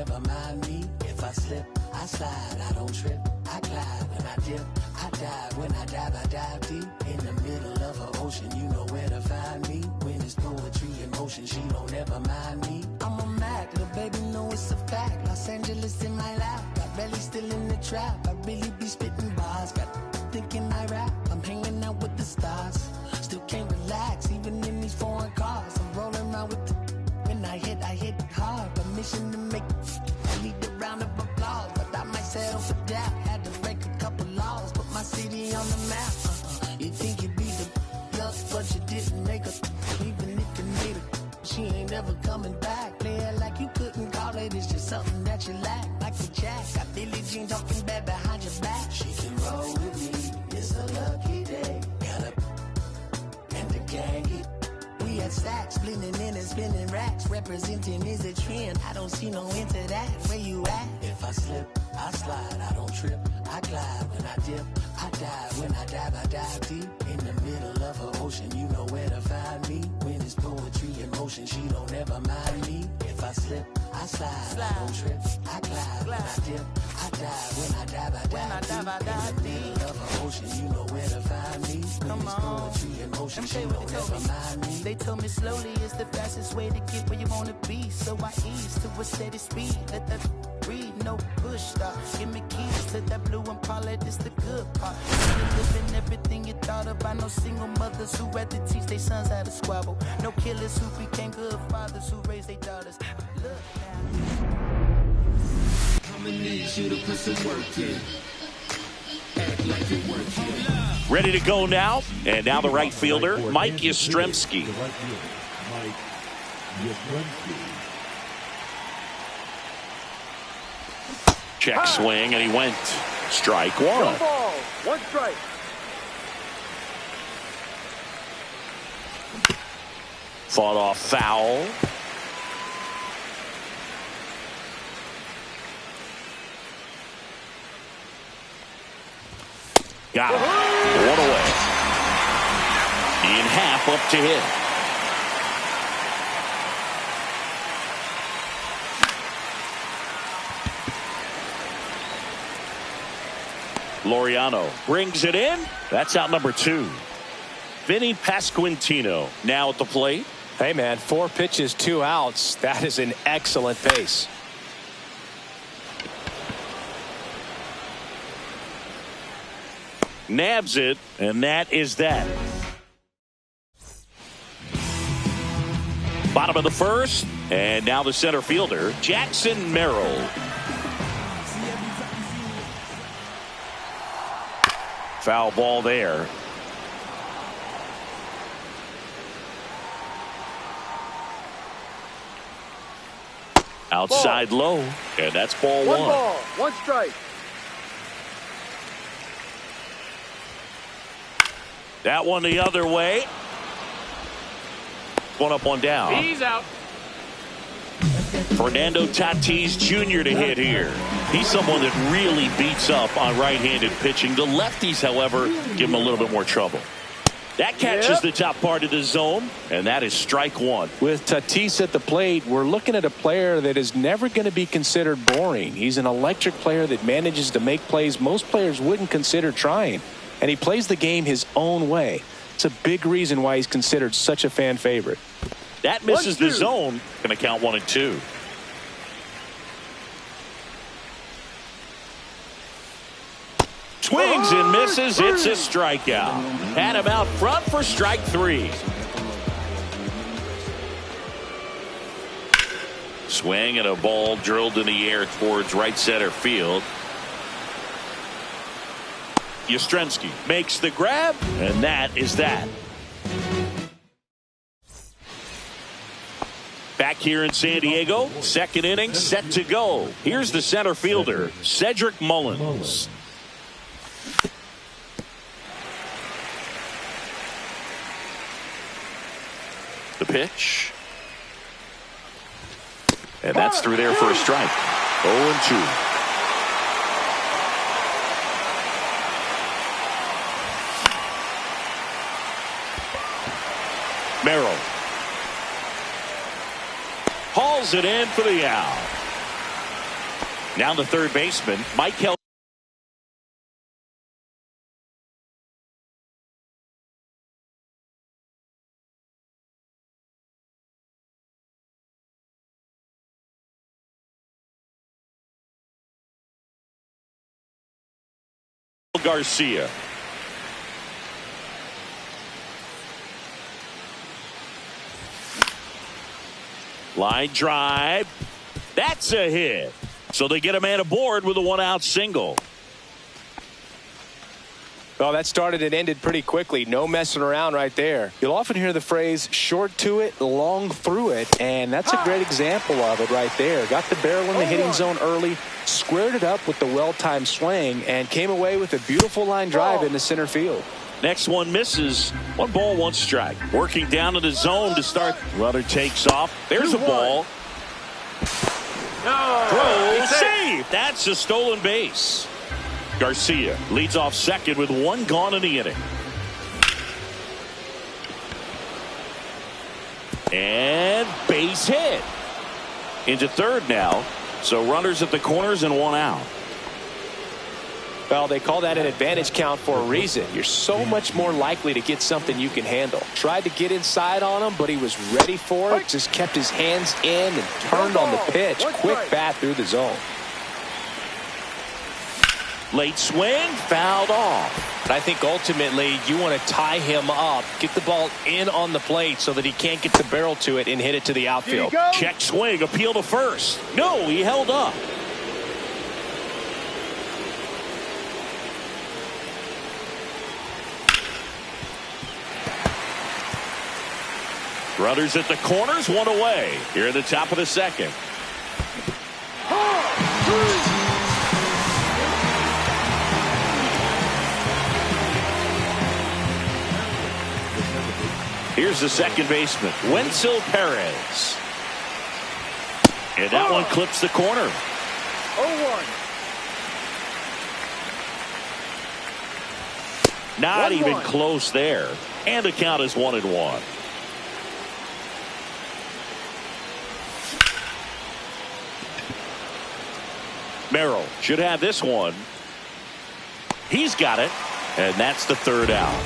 never mind me. If I slip, I slide, I don't trip, I glide. When I dip, I dive. When I dive deep. In the middle of an ocean, you know where to find me. When it's poetry in motion, she don't ever mind me. I'm a Mac, little baby know it's a fact. Los Angeles in my lap, got belly still in the trap. I really be spitting bars, got thinking I rap. I'm hanging out with the stars, still can't relax, even in these foreign cars. I'm rolling around with the when I hit hard. Permission to make I need a round of applause, but I might settle for that. Had to break a couple laws, put my city on the map. You think you beat the luck, but you didn't make her. Even if you made her, she ain't ever coming back. Play it like you couldn't call it, it's just something that you lack. Like the Jack, got Billie Jean talking bad behind your back. She can roll with me, it's a lucky day. Got a and the gang. We had stacks, blending in and spinning racks. Representing is a trend, I don't see no end to that. Where you at? If I slip, I slide, I don't trip, I glide. When I dip, I dive. When I dive deep. In the middle of an ocean, you know where to find me. When it's poetry in motion, she don't ever mind me. If I slip, I slide, I don't trip, I glide. When I dip, I dive. When I dive deep. In the middle of an ocean, you know where to find me. When it's poetry in motion, she don't ever mind me. They told me slowly is the fastest way to get where you wanna be. So I ease to a steady speed. Let that breathe, no push stop. Give me keys to that blue Impala, this the good part. You're living everything you thought about. No single mothers who had to teach their sons how to squabble. No killers who became good fathers who raised their daughters. Look now. I'ma need you to put some work in. Act like it works. Ready to go now, and now the right fielder, Mike Yastrzemski. Check swing, and he went. Strike one. No ball, one strike. Fought off foul. Got it. One away. In half up to hit. Laureano brings it in. That's out number 2. Vinny Pasquantino now at the plate. Hey, man, 4 pitches, 2 outs. That is an excellent pace. Nabs it, and that is that. Bottom of the first, and now the center fielder, Jackson Merrill. Foul ball there. Outside low, and that's ball one. One ball, one strike. That one the other way. One up, one down. He's out. Fernando Tatis Jr. to hit here. He's someone that really beats up on right-handed pitching. The lefties, however, give him a little bit more trouble. That catches the top part of the zone, and that is strike one. With Tatis at the plate, we're looking at a player that is never going to be considered boring. He's an electric player that manages to make plays most players wouldn't consider trying. And he plays the game his own way. It's a big reason why he's considered such a fan favorite. That misses the zone. Going to count 1 and 2. Swings and misses. It's a strikeout. Had him out front for strike 3. Swing and a ball drilled in the air towards right center field. Yastrzemski makes the grab, and that is that. Back here in San Diego, second inning set to go. Here's the center fielder, Cedric Mullins. The pitch. And that's through there for a strike. 0-2. Merrill hauls it in for the out. Now the third baseman, Mike Garcia. Line drive. That's a hit. So they get a man aboard with a one-out single. Well, that started and ended pretty quickly. No messing around right there. You'll often hear the phrase short to it, long through it, and that's a great example of it right there. Got the barrel in the hitting zone early, squared it up with the well-timed swing, and came away with a beautiful line drive into center field. Next one misses. 1 ball, 1 strike. Working down to the zone to start. Runner takes off. There's a ball. Throw, save. That's a stolen base. Garcia leads off second with 1 gone in the inning. And base hit. Into third now. So runners at the corners and 1 out. Well, they call that an advantage count for a reason. You're so much more likely to get something you can handle. Tried to get inside on him, but he was ready for it. Just kept his hands in and turned on the pitch. Quick bat through the zone. Late swing, fouled off. But I think ultimately you want to tie him up, get the ball in on the plate so that he can't get the barrel to it and hit it to the outfield. Check swing, appeal to first. No, he held up. Runners at the corners, 1 away. Here at the top of the second. Here's the second baseman, Wenzel Perez. And that one clips the corner. 0-1. Not even close there. And the count is 1-1. Merrill should have this one. He's got it. And that's the third out.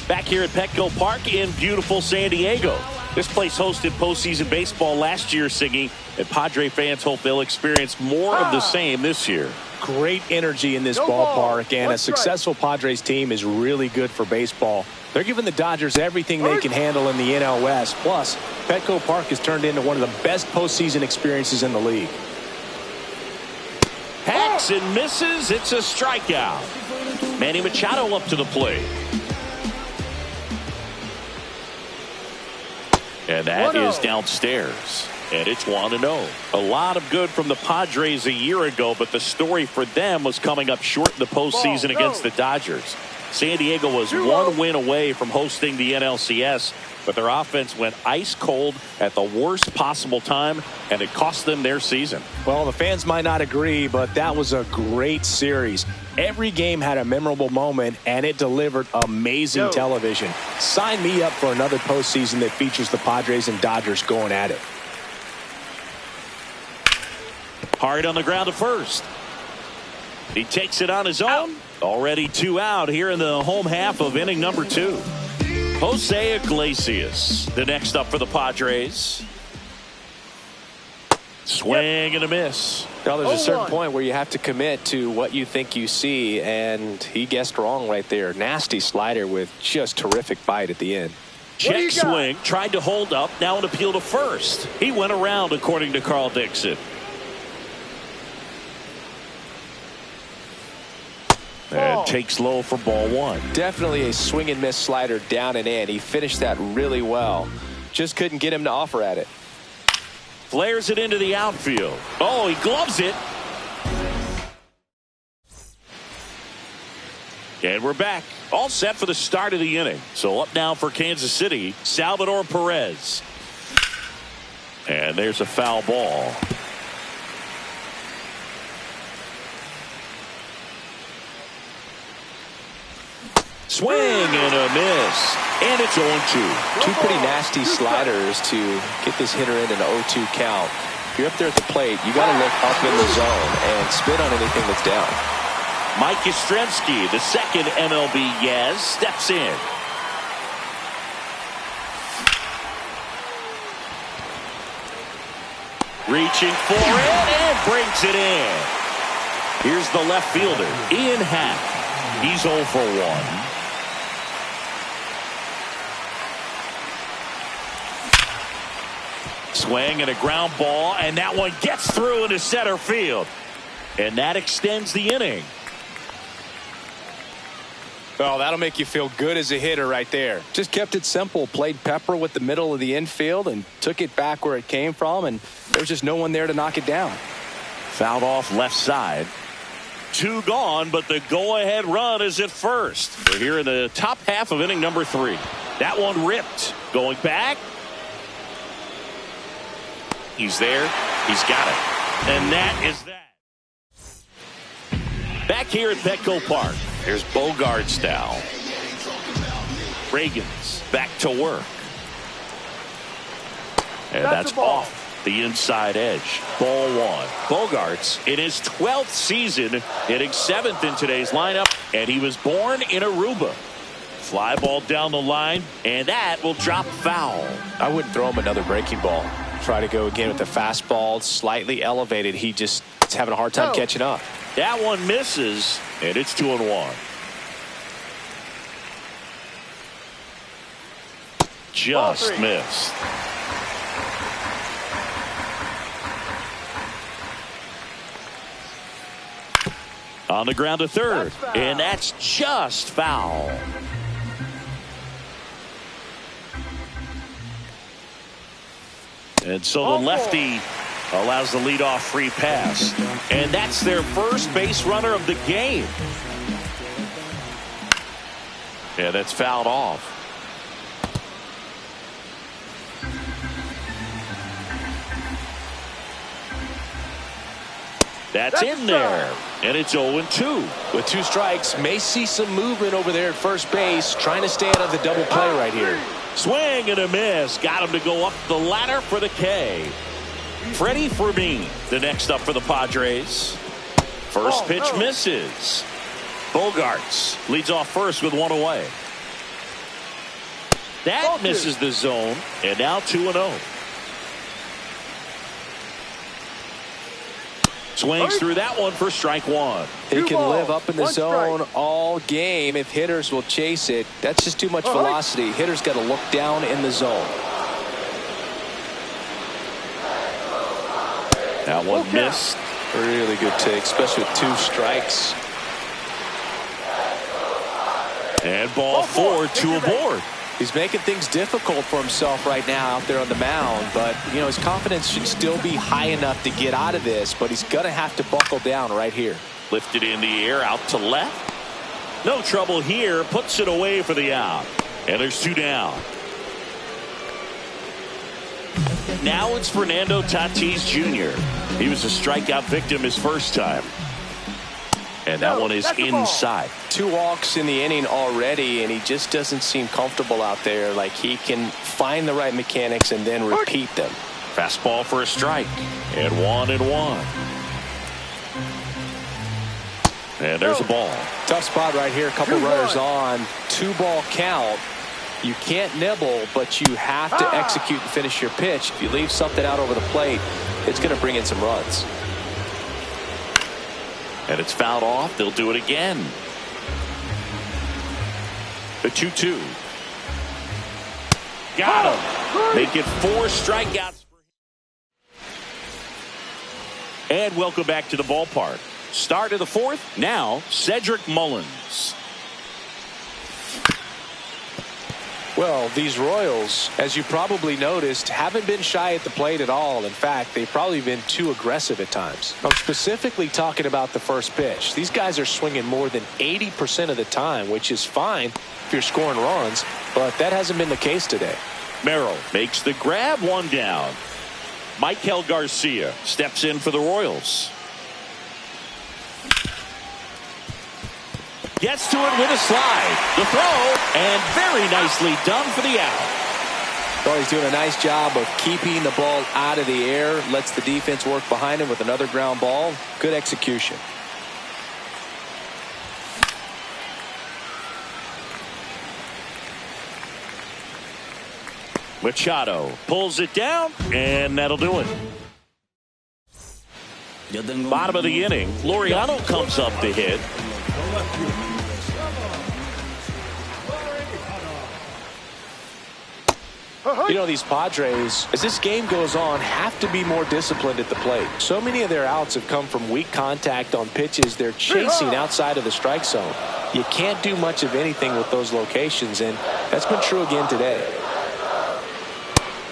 Back here at Petco Park in beautiful San Diego. This place hosted postseason baseball last year, Siggy, and Padre fans hope they'll experience more of the same this year. Great energy in this ballpark, and a successful Padres team is really good for baseball. They're giving the Dodgers everything they can handle in the NL West. Plus, Petco Park has turned into one of the best postseason experiences in the league. Hacks and misses. It's a strikeout. Manny Machado up to the plate. And that is downstairs. And it's 1-0. A lot of good from the Padres a year ago, but the story for them was coming up short in the postseason against the Dodgers. San Diego was 1 win away from hosting the NLCS, but their offense went ice cold at the worst possible time, and it cost them their season. Well, the fans might not agree, but that was a great series. Every game had a memorable moment, and it delivered amazing television. Sign me up for another postseason that features the Padres and Dodgers going at it. Hard on the ground to first. He takes it on his own. Already 2 out here in the home half of inning number 2. Jose Iglesias, the next up for the Padres. Swing and a miss. Well, there's a certain point where you have to commit to what you think you see, and he guessed wrong right there. Nasty slider with just terrific bite at the end. Check swing, tried to hold up, now an appeal to first. He went around, according to Carl Dixon. And takes low for ball 1. Definitely a swing and miss slider down and in. He finished that really well. Just couldn't get him to offer at it. Flares it into the outfield. Oh, he gloves it. And we're back. All set for the start of the inning. So up now for Kansas City, Salvador Perez. And there's a foul ball. Swing and a miss. And it's 0-2. Two pretty nasty sliders to get this hitter in an 0-2 count. If you're up there at the plate, you got to look up in the zone and spit on anything that's down. Mike Yastrzemski, the second MLB Yaz, steps in. Reaching for it and brings it in. Here's the left fielder, Ian Happ. He's 0 for 1. Swing and a ground ball, and that one gets through into center field. And that extends the inning. Well, that'll make you feel good as a hitter right there. Just kept it simple. Played pepper with the middle of the infield and took it back where it came from, and there's just no one there to knock it down. Fouled off left side. 2 gone, but the go-ahead run is at first. We're here in the top half of inning number 3. That one ripped. Going back. He's there. He's got it. And that is that. Back here at Petco Park, there's Bogarts now. Reagan's back to work. And that's off the inside edge. Ball 1. Bogarts in his 12th season, hitting 7th in today's lineup, and he was born in Aruba. Fly ball down the line, and that will drop foul. I wouldn't throw him another breaking ball. Try to go again with the fastball, slightly elevated. He just is having a hard time catching up. That one misses, and it's 2-1. Just missed. On the ground to third, and that's just foul. And so the lefty allows the leadoff free pass. And that's their first base runner of the game. Yeah, that's fouled off. That's in there. And it's 0-2. With 2 strikes, may see some movement over there at first base, trying to stay out of the double play right here. Swing and a miss. Got him to go up the ladder for the K. Freddie Fermin, the next up for the Padres. First pitch misses. Bogarts leads off first with 1 away. That misses the zone, and now 2-0. Swings through that one for strike 1. He can live up in the zone all game if hitters will chase it. That's just too much velocity. Hitters got to look down in the zone. That one missed. Really good take, especially with 2 strikes. And ball 4, 2 aboard. He's making things difficult for himself right now out there on the mound, but you know his confidence should still be high enough to get out of this, but he's gonna have to buckle down right here. Lifted in the air out to left. No trouble here, puts it away for the out. And there's 2 down. Now it's Fernando Tatis Jr. He was a strikeout victim his first time. And that one is inside. 2 walks in the inning already, and he just doesn't seem comfortable out there. Like he can find the right mechanics and then repeat them. Fastball for a strike. And 1-1. And there's a ball. Tough spot right here. A couple runners on. 2-ball count. You can't nibble, but you have to execute and finish your pitch. If you leave something out over the plate, it's going to bring in some runs. And it's fouled off. They'll do it again. The 2-2. Got him. Make it 4 strikeouts. And welcome back to the ballpark. Start of the 4th. Now, Cedric Mullins. Well, these Royals, as you probably noticed, haven't been shy at the plate at all. In fact, they've probably been too aggressive at times. I'm specifically talking about the first pitch. These guys are swinging more than 80% of the time, which is fine if you're scoring runs, but that hasn't been the case today. Merrill makes the grab, 1 down. Michael Garcia steps in for the Royals. Gets to it with a slide. The throw, and very nicely done for the out. Well, he's doing a nice job of keeping the ball out of the air. Lets the defense work behind him with another ground ball. Good execution. Machado pulls it down, and that'll do it. Bottom of the inning, Laureano comes up to hit. You know, these Padres, as this game goes on, have to be more disciplined at the plate. So many of their outs have come from weak contact on pitches they're chasing outside of the strike zone. You can't do much of anything with those locations, and that's been true again today.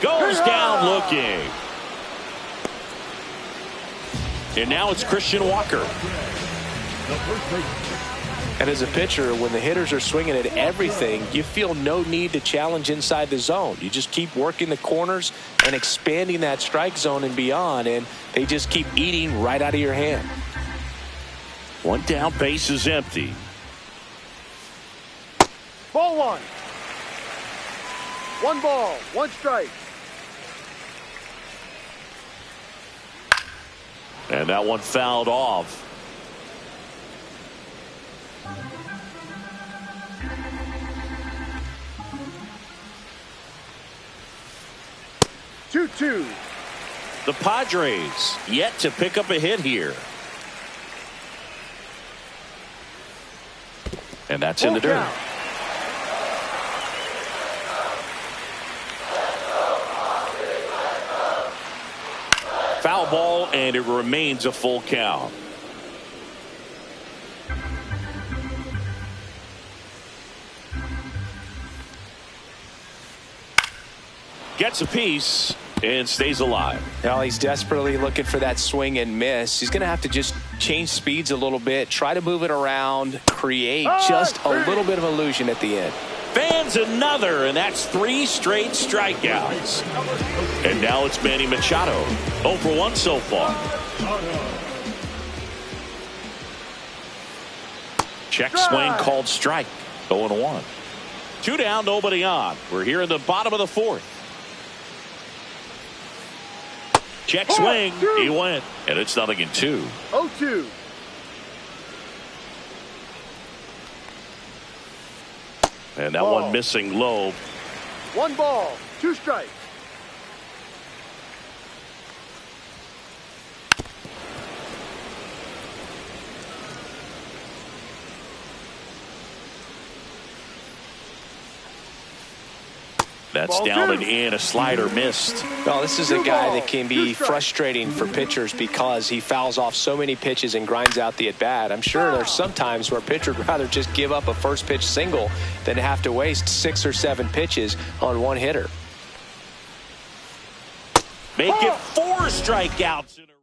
Goes down looking. And now it's Christian Walker. And as a pitcher, when the hitters are swinging at everything, you feel no need to challenge inside the zone. You just keep working the corners and expanding that strike zone and beyond, and they just keep eating right out of your hand. One down, base is empty. Ball one. One ball, one strike. And that one fouled off. Two. The Padres yet to pick up a hit here. And that's in the dirt. Foul ball, and it remains a full count. Gets a piece and stays alive. Now he's desperately looking for that swing and miss. He's going to have to just change speeds a little bit, try to move it around, create just a little bit of illusion at the end. Fans another, and that's 3 straight strikeouts. And now it's Manny Machado. 0 for 1 so far. Check swing called strike. 0-1. 2 down, nobody on. We're here in the bottom of the 4th. Check swing. He went, and it's 0-2. 0-2. And that one missing low. 1 ball, 2 strikes. That's down and in. A slider missed. Well, this is a guy that can be frustrating for pitchers because he fouls off so many pitches and grinds out the at-bat. I'm sure there's some times where a pitcher would rather just give up a first pitch single than have to waste 6 or 7 pitches on one hitter. Make it 4 strikeouts in a row.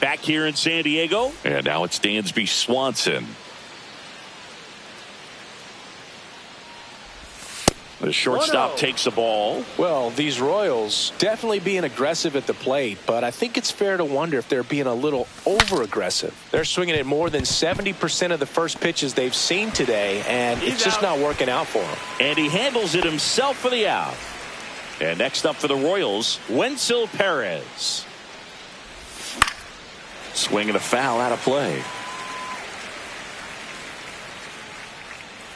Back here in San Diego. And now it's Dansby Swanson. The shortstop takes the ball. Well, these Royals definitely being aggressive at the plate, but I think it's fair to wonder if they're being a little over-aggressive. They're swinging at more than 70% of the first pitches they've seen today, and it's just not working out for them. And he handles it himself for the out. And next up for the Royals, Wenzel Perez. Swinging a foul out of play.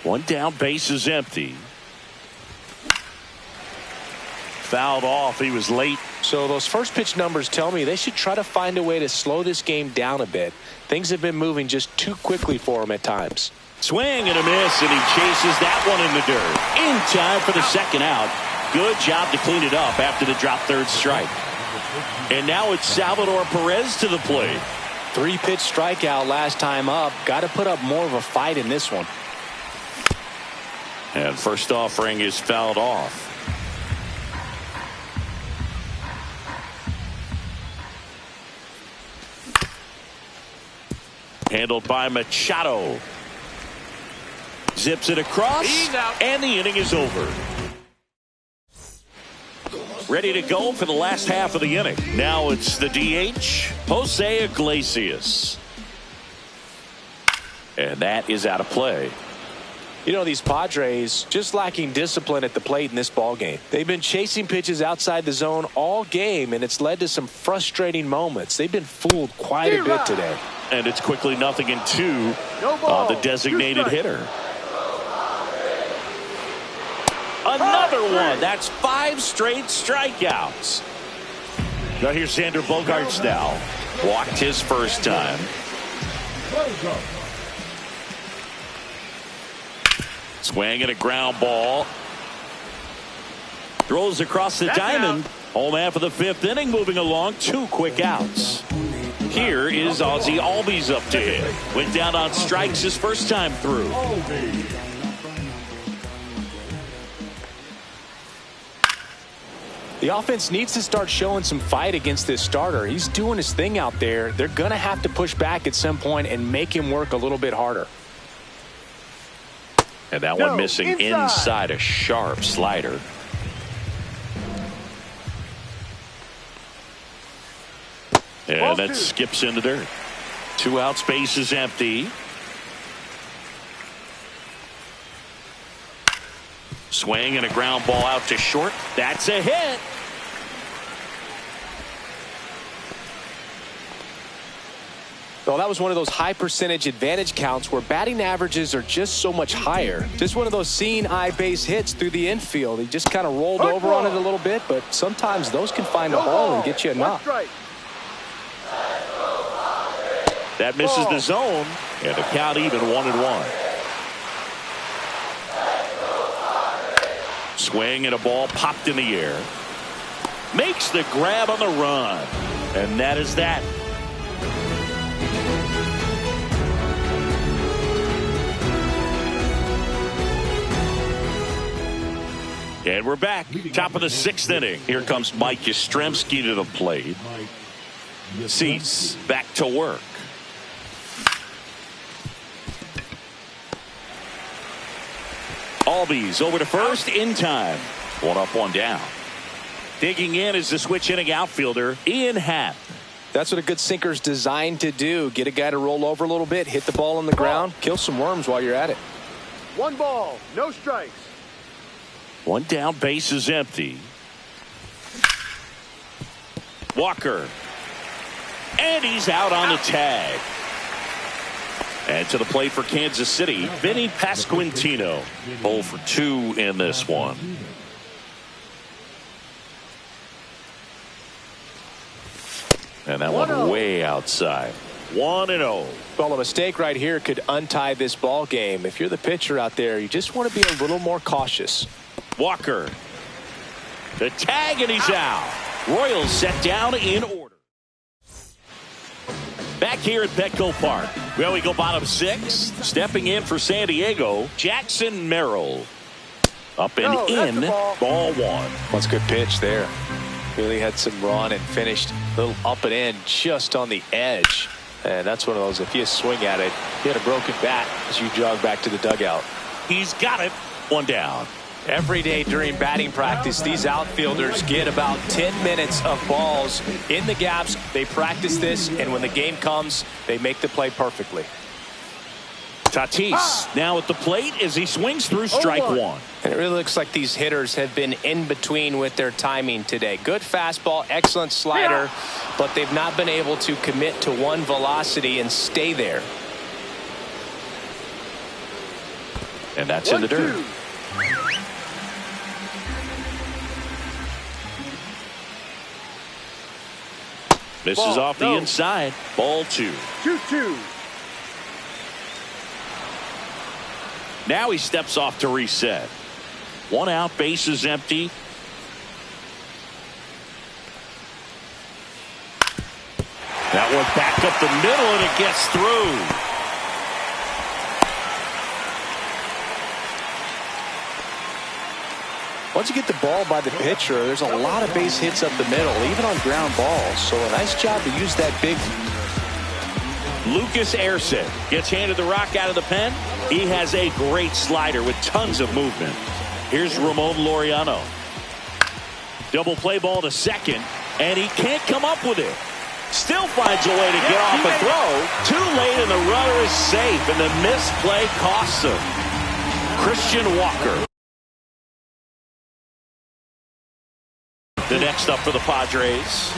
1 down, base is empty. Fouled off. He was late. So those first pitch numbers tell me they should try to find a way to slow this game down a bit. Things have been moving just too quickly for him at times. Swing and a miss, and he chases that one in the dirt. In time for the second out. Good job to clean it up after the drop third strike. And now it's Salvador Perez to the plate. 3-pitch strikeout last time up. Got to put up more of a fight in this one. And first offering is fouled off. Handled by Machado. Zips it across, and the inning is over. Ready to go for the last half of the inning. Now it's the DH, Jose Iglesias. And that is out of play. You know, these Padres just lacking discipline at the plate in this ball game. They've been chasing pitches outside the zone all game, and it's led to some frustrating moments. They've been fooled quite a bit today. And it's quickly 0-2 on the designated hitter. Another one. That's 5 straight strikeouts. Now here's Xander Bogaerts now. Walked his first time. Swing and a ground ball. Throws across the diamond. Home half of the 5th inning moving along. 2 quick outs. Here is Ozzie Albies up to hit. Went down on strikes his first time through. The offense needs to start showing some fight against this starter. He's doing his thing out there. They're going to have to push back at some point and make him work a little bit harder. And that one missing inside a sharp slider. And that skips into dirt. 2 outs, base is empty. Swing and a ground ball out to short. That's a hit. Well, that was one of those high percentage advantage counts where batting averages are just so much higher. Just one of those seeing eye base hits through the infield. He just kind of rolled over on it a little bit, but sometimes those can find a hole and get you a knock. That misses the zone, and the count even 1-1. Swing and a ball popped in the air. Makes the grab on the run, and that is that. And we're back. Top of the 6th inning. Here comes Mike Yastrzemski to the plate. Cease back to work. Albies over to first in time. 1 up, 1 down. Digging in is the switch hitting outfielder Ian Happ. That's what a good sinker's designed to do. Get a guy to roll over a little bit, hit the ball on the ground, kill some worms while you're at it. 1 ball, no strikes. 1 down, base is empty. Walker. And he's out on the tag. And to the plate for Kansas City, Vinny Pasquantino. 0 for 2 in this one. And that one way outside. 1-0. Well, a mistake right here could untie this ball game. If you're the pitcher out there, you just want to be a little more cautious. Walker. The tag, and he's out. Royals set down in order. Back here at Petco Park. Well, we go bottom 6. Stepping in for San Diego, Jackson Merrill. Up and in, ball 1. That's a good pitch there. Really had some run and finished a little up and in just on the edge. And that's one of those, if you swing at it, you had a broken bat as you jog back to the dugout. He's got it. 1 down. Every day during batting practice, these outfielders get about 10 minutes of balls in the gaps. They practice this, and when the game comes, they make the play perfectly. Tatis now at the plate as he swings through strike 1. And it really looks like these hitters have been in between with their timing today. Good fastball, excellent slider, but they've not been able to commit to one velocity and stay there. And that's in the dirt. Misses off the inside. Ball 2. 2-2. Now he steps off to reset. 1 out, base is empty. That one back up the middle, and it gets through. Once you get the ball by the pitcher, there's a lot of base hits up the middle, even on ground balls. So a nice job to use that big. Lucas Erceg gets handed the rock out of the pen. He has a great slider with tons of movement. Here's Ramon Laureano. Double play ball to second, and he can't come up with it. Still finds a way to get off a throw. Too late, and the runner is safe, and the missed play costs him. Christian Walker. The next up for the Padres.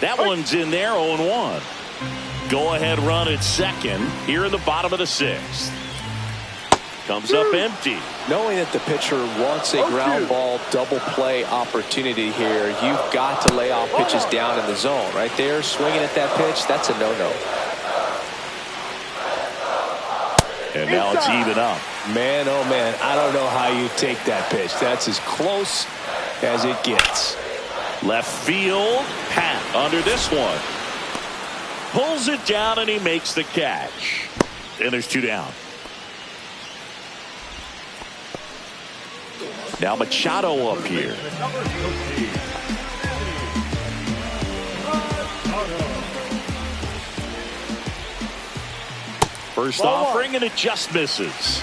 That one's in there, 0-1. Go-ahead run at second here in the bottom of the sixth. Comes up empty. Knowing that the pitcher wants a ground ball double play opportunity here, you've got to lay off pitches down in the zone. Right there, swinging at that pitch, that's a no-no. And now it's even up. Man, oh man, I don't know how you take that pitch. That's as close as it gets. Left field, Pat under this one. Pulls it down and he makes the catch. And there's two down. Now Machado up here. First offering and it just misses.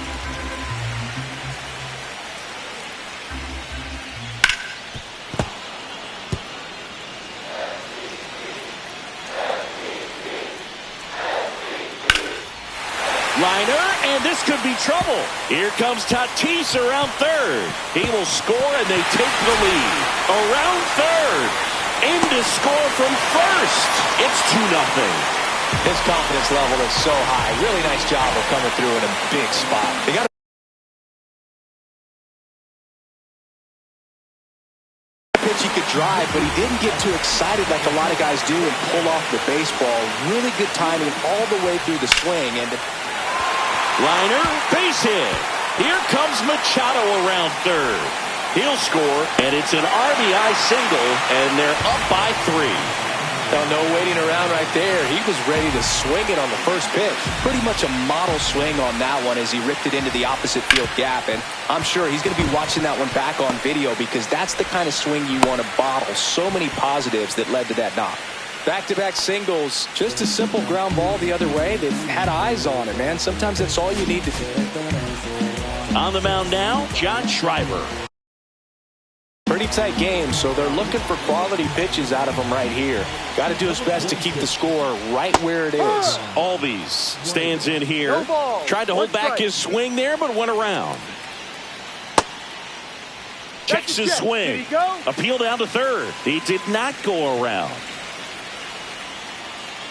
Liner, and this could be trouble. Here comes Tatis around third. He will score, and they take the lead. Around third. In to score from first. It's 2-0. His confidence level is so high. Really nice job of coming through in a big spot. They got pitch he could drive, but he didn't get too excited like a lot of guys do and pull off the baseball. Really good timing all the way through the swing. And Liner, base hit. Here comes Machado around third. He'll score, and it's an RBI single, and they're up by 3. No waiting around right there. He was ready to swing it on the first pitch. Pretty much a model swing on that one as he ripped it into the opposite field gap. And I'm sure he's going to be watching that one back on video because that's the kind of swing you want to bottle. So many positives that led to that knock. Back-to-back singles, just a simple ground ball the other way. They've had eyes on it, man. Sometimes that's all you need to do. On the mound now, John Schreiber. Pretty tight game, so they're looking for quality pitches out of him right here. Got to do his best to keep the score right where it is. Albies stands in here. Tried to hold back his swing there, but went around. Checks his swing. Appeal down to third. He did not go around.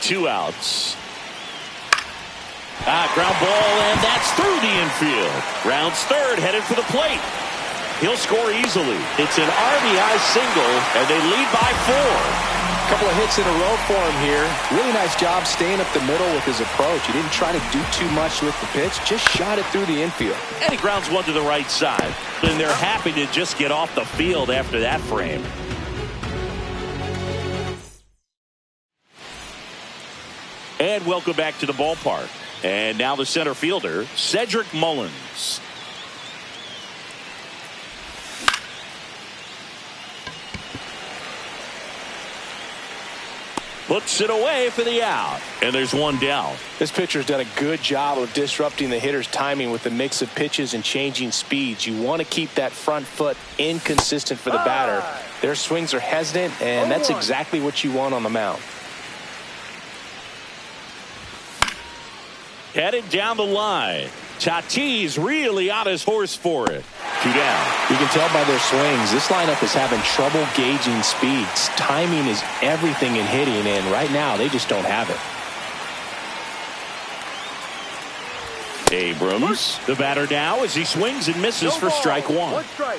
2 outs. Ground ball, and that's through the infield. Rounds third, headed for the plate. He'll score easily. It's an RBI single, and they lead by 4. A couple of hits in a row for him here. Really nice job staying up the middle with his approach. He didn't try to do too much with the pitch, just shot it through the infield. And he grounds one to the right side. And they're happy to just get off the field after that frame. And welcome back to the ballpark. And now the center fielder, Cedric Mullins. Puts it away for the out. And there's one down. This pitcher's done a good job of disrupting the hitter's timing with the mix of pitches and changing speeds. You want to keep that front foot inconsistent for the batter. Their swings are hesitant, and that's exactly what you want on the mound. Headed down the line. Tatis really on his horse for it. 2 down. You can tell by their swings, this lineup is having trouble gauging speeds. Timing is everything in hitting, and right now they just don't have it. Abrams, the batter now as he swings and misses for strike 1. 1 strike.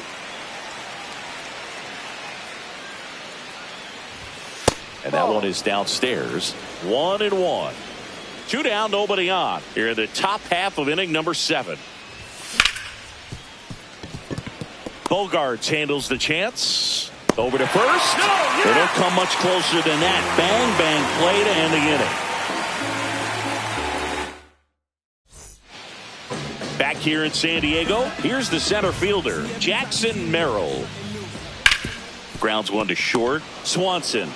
And that one is downstairs. 1-1. 2 down, nobody on. Here in the top half of inning number 7. Bogarts handles the chance. Over to first. They don't come much closer than that. Bang, bang play to end the inning. Back here in San Diego, here's the center fielder, Jackson Merrill. Grounds one to short. Swanson.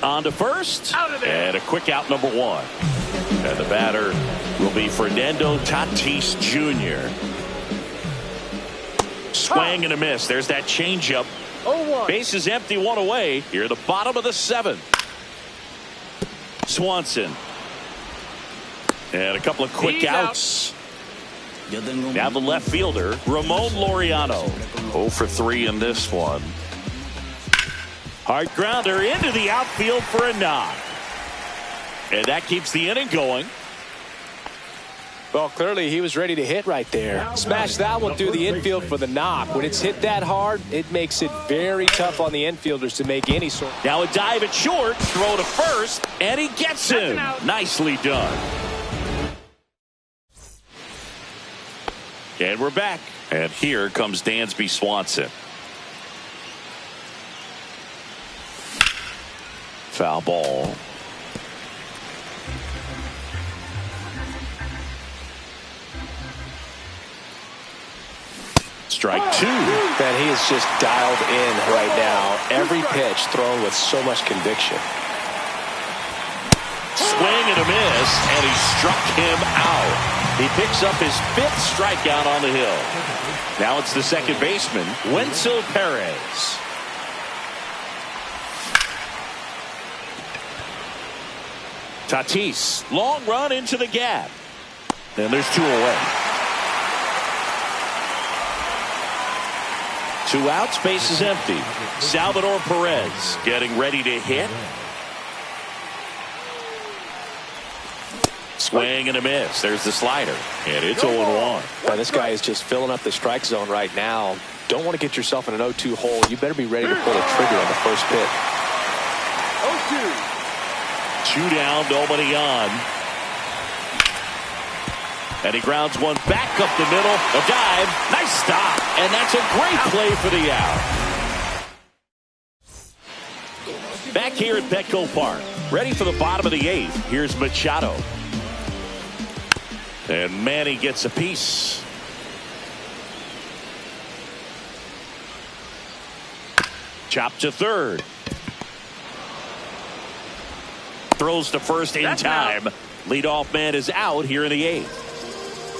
On to first, and a quick out, number 1. And the batter will be Fernando Tatis Jr. Swing and a miss. There's that changeup. 0-1. Base is empty, one away. Here, the bottom of the 7th. Swanson. And a couple of quick outs. Now the left fielder, Ramon Laureano. 0 for 3 in this one. Hard grounder into the outfield for a knock. And that keeps the inning going. Well, clearly he was ready to hit right there. Smash that one through the infield for the knock. When it's hit that hard, it makes it very tough on the infielders to make any sort. Now a dive at short, throw to first, and he gets him. Nicely done. And we're back. And here comes Dansby Swanson. Foul ball. Strike 2. Man, he is just dialed in right now. Every pitch thrown with so much conviction. Swing and a miss, and he struck him out. He picks up his 5th strikeout on the hill. Now it's the second baseman, Wenzel Perez. Tatis, long run into the gap. And there's 2 away. 2 outs, base is empty. Salvador Perez getting ready to hit. Swing and a miss. There's the slider. And it's 0-1. Well, this guy is just filling up the strike zone right now. Don't want to get yourself in an 0-2 hole. You better be ready to pull a trigger on the first pitch. 0-2. 2 down, nobody on. And he grounds one back up the middle. A dive. Nice stop. And that's a great play for the out. Back here at Petco Park. Ready for the bottom of the 8th. Here's Machado. And Manny gets a piece. Chop to third. Throws to first in time. Leadoff man is out here in the 8th.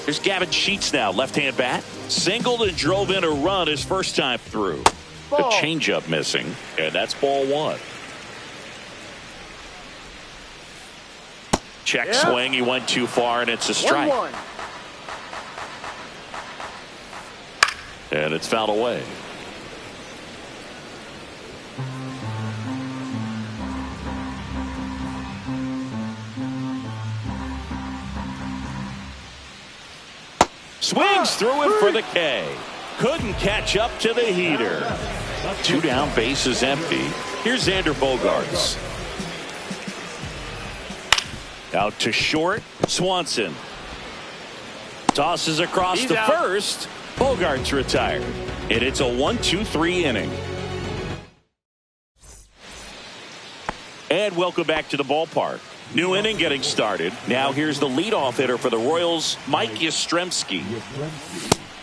Here's Gavin Sheets now, left-hand bat. Singled and drove in a run his first time through. A changeup missing, and that's ball 1. Check swing, he went too far, and it's a strike. 1-1. And it's fouled away. Swings through it for the K. Couldn't catch up to the heater. 2 down, base is empty. Here's Xander Bogaerts. Out to short, Swanson. Tosses across to first. Bogaerts retired. And it's a 1-2-3 inning. And welcome back to the ballpark. New inning getting started. Now here's the leadoff hitter for the Royals, Mike Yastrzemski.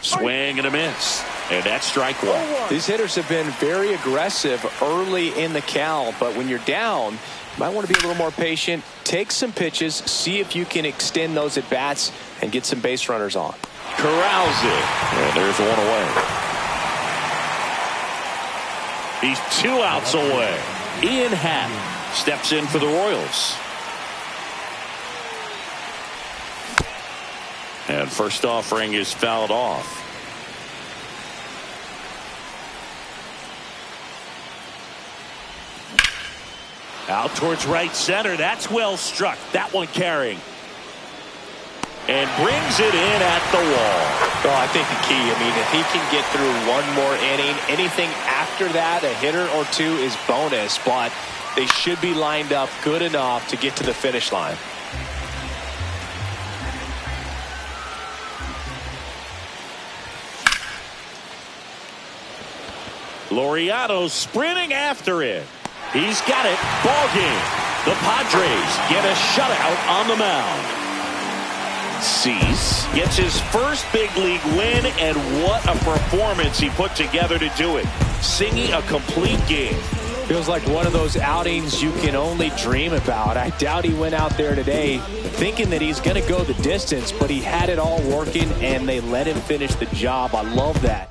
Swing and a miss. And that's strike 1. These hitters have been very aggressive early in the count, but when you're down, you might want to be a little more patient. Take some pitches, see if you can extend those at bats and get some base runners on. Corrals it. And there's 1 away. He's 2 outs away. Ian Happ steps in for the Royals. And first offering is fouled off. Out towards right center. That's well struck. That one carrying. And brings it in at the wall. Well, I think the key, I mean, if he can get through 1 more inning, anything after that, a hitter or 2 is bonus, but they should be lined up good enough to get to the finish line. Laureano sprinting after it. He's got it. Ball game. The Padres get a shutout on the mound. Cease gets his first big league win, and what a performance he put together to do it. Singing a complete game. Feels like one of those outings you can only dream about. I doubt he went out there today thinking that he's going to go the distance, but he had it all working, and they let him finish the job. I love that.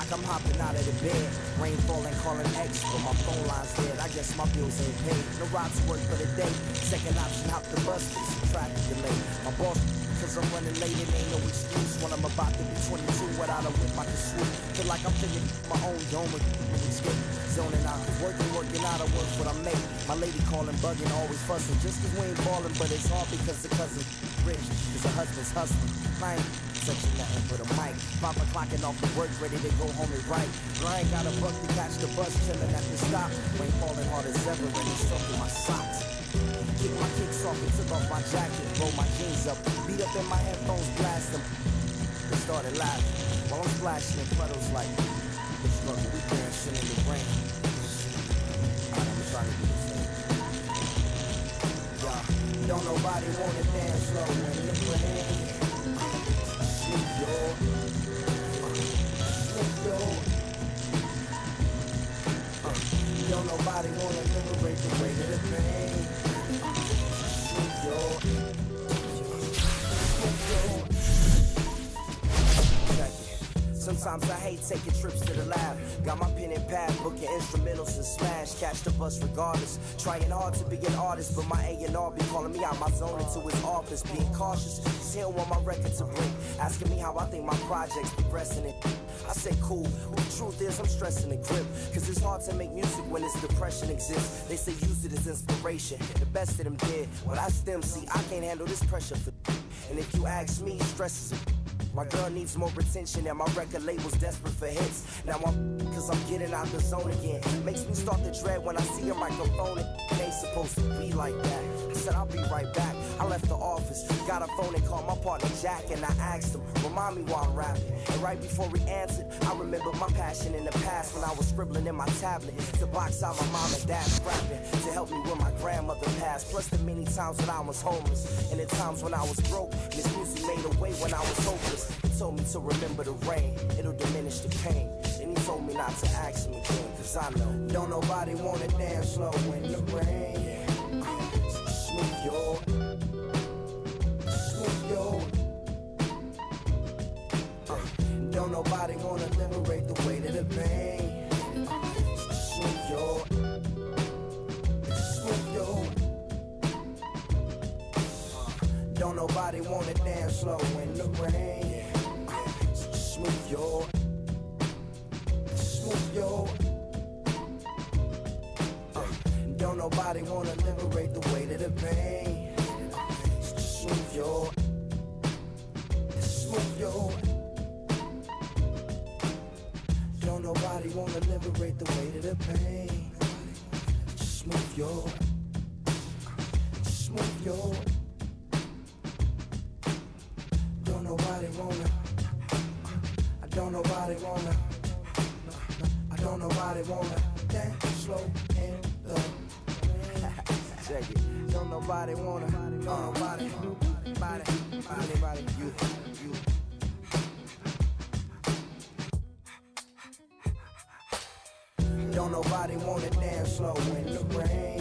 like I'm hopping out of the bed. Rain falling, calling X, but my phone line's dead. I guess my bills ain't paid. No ride to work for the day. Second option, hop the bus, get some traffic delay. My boss, cause I'm running late, it ain't no excuse. When I'm about to be 22, without a whip, I can swoop. Feel like I'm thinking my own dome and escape. Zoning out, working out, I work what I make. My lady calling, bugging, always fussing. Just cause we ain't ballin', but it's hard because the cousin rich, cause the husband's hustling. I ain't touching nothing but a mic. 5 o'clock and off the work, ready to go home and write. I ain't got a buck to catch the bus, chillin' at the stop. Rain falling hard as ever, and it's soaking my socks. Kick my kicks off and took off my jacket, roll my jeans up, beat up in my headphones, blast them. They started laughing while I'm splashing in puddles like the struggle. We dancing in the rain. I'm trying to do the same. Yeah, don't nobody wanna dance slow in the rain. Snoop Dogg, Snoop Dogg. Don't nobody wanna liberate the weight of the pain. Snoop Dogg, Snoop Dogg. Sometimes I hate taking trips to the lab. Got my pen and pad, booking instrumentals and smash. Catch the bus regardless. Trying hard to be an artist, but my A&R be calling me out my zone into his office. Being cautious, cause he don't want my record to break. Asking me how I think my project's progressing it. I say cool, but the truth is I'm stressing the grip. Cause it's hard to make music when this depression exists. They say use it as inspiration. The best of them did. Well, that's them, see, I can't handle this pressure for. And if you ask me, stress is a. My girl needs more attention and my record label's desperate for hits. Now cause I'm getting out the zone again. Makes me start to dread when I see a microphone. It ain't supposed to be like that. I said I'll be right back. I left the office, got a phone and called my partner Jack, and I asked him, remind me while I'm rapping. And right before he answered, I remembered my passion in the past when I was scribbling in my tablet to box out my mom and dad's rapping to help me when my grandmother passed. Plus the many times when I was homeless and the times when I was broke. This music made a way when I was hopeless. He told me to remember the rain, it'll diminish the pain. And he told me not to ask him again, cause I know don't nobody wanna dance slow in the rain. Snoop Dogg, Snoop Dogg. Don't nobody wanna liberate the weight of the pain. Snoop Dogg, Snoop Dogg. Don't nobody wanna dance slow in the rain. Snoop Dogg, Snoop Dogg. Don't nobody wanna liberate the weight of the pain. Snoop Dogg, Snoop Dogg. Don't nobody wanna liberate the weight of the pain. Snoop Dogg, Snoop Dogg. Don't nobody wanna. I don't nobody wanna. I don't nobody wanna dance slow in the. Check it. Don't nobody wanna. Don't nobody. Anybody. You. Don't nobody wanna dance slow in the rain.